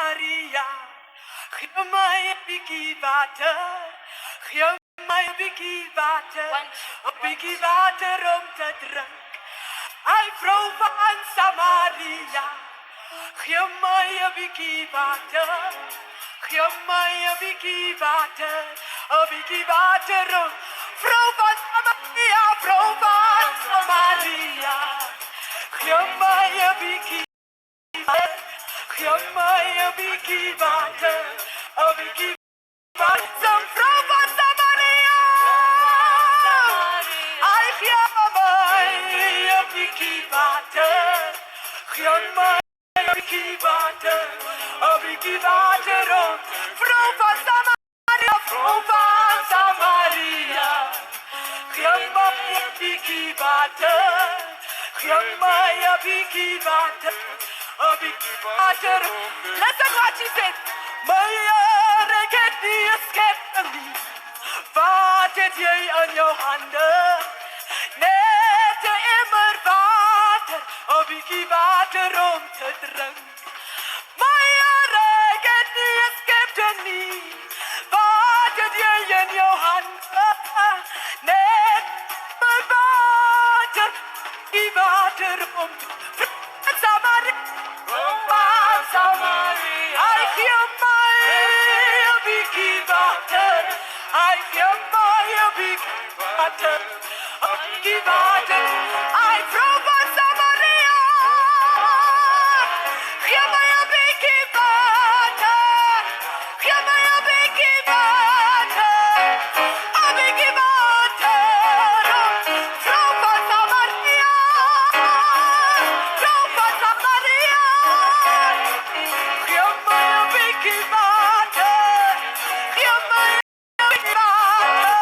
Samaria. Geef mij een beetje water. Geef mij een beetje water. Een beetje water om te drinken. Hij vrouw van Samaria. Geef mij een beetje water. Geef mij een beetje water. Een beetje water om. Vrouw van Samaria. Vrouw van Samaria. Geef mij een beetje water. Geef mij een beetje water. Een beetje water. Vrouw van Samaria. Hij geef mij een beetje water. Geef mij een beetje water. Een beetje water. Vrouw van Samaria. Vrouw van Samaria. Geef mij een beetje water. Geef mij een beetje water. Een beetje water. Listen what she said. My Heer, ik heb die schepping niet. Wat heb jij in jouw handen? Net een emmer water. Een beetje water om te drinken. My Heer, ik heb die schepping niet. Wat heb jij in jouw handen? Net een water. Die water om te drinken. Samaria. Samaria. I hear my big water. I hear my big water. Big water. I from Samaria. Hear my big water. Hear my big water. A big water. From Samaria. From Samaria. Geef mij een beetje water. Geef mij een beetje water.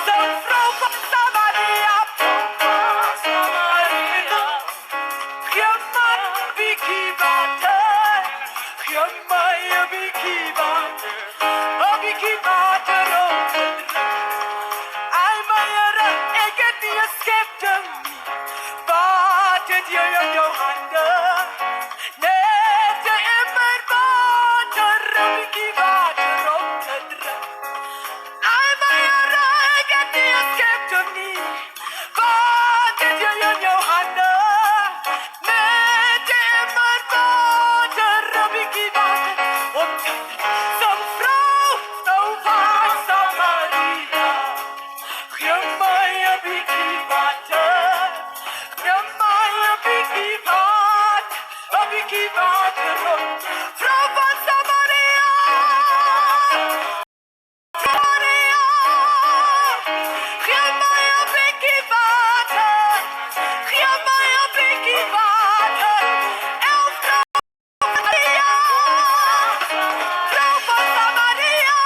De vrouw van Samaria. Geef mij een beetje water. Geef mij een beetje water. Een beetje water om te drinken. Ai, mijn Heer, ik heb die schepping niet. Wat heb je in jouw handen? Net een emmer water, een beetje water om te drinken. Ai, mijn Heer, ik heb die schepping niet. Wat heb je in jouw handen? Net een emmer water, een beetje water om te drinken. Zo'n vrouw van Samaria. Geef mij een beetje water. Geef mij een beetje water. Een beetje water. Vrouw van Samaria. Samaria. Geef mij een beetje water. Geef mij een beetje water. Vrouw van Samaria. Vrouw van Samaria.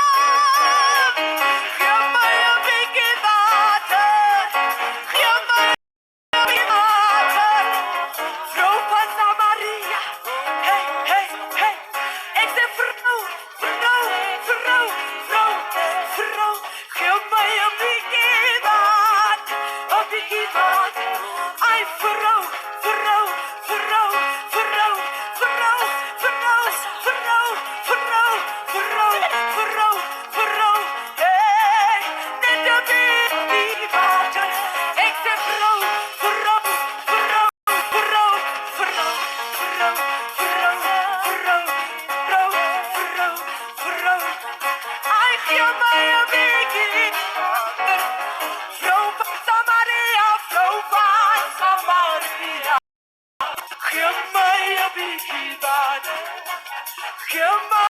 Geef mij een beetje water. Geef mij een beetje water. Vrouw van Samaria. Hey, hey, hey. Ik zeg vrouw, vrouw, vrouw, vrouw, vrouw. Geef mij een beetje water. Een beetje water. Ai, vrouw, vrouw, vrouw, vrouw, vrouw, vrouw, vrouw, vrouw, vrouw, vrouw, vrouw. Hey, net een beetje water. Ik zeg vrouw, vrouw, vrouw, vrouw, vrouw, vrouw, vrouw, vrouw, vrouw, vrouw, vrouw. Ai, geef mij een beetje water. Vrouw van Samaria, vrouw van Samaria. Geef mij een beetje water. Geef mij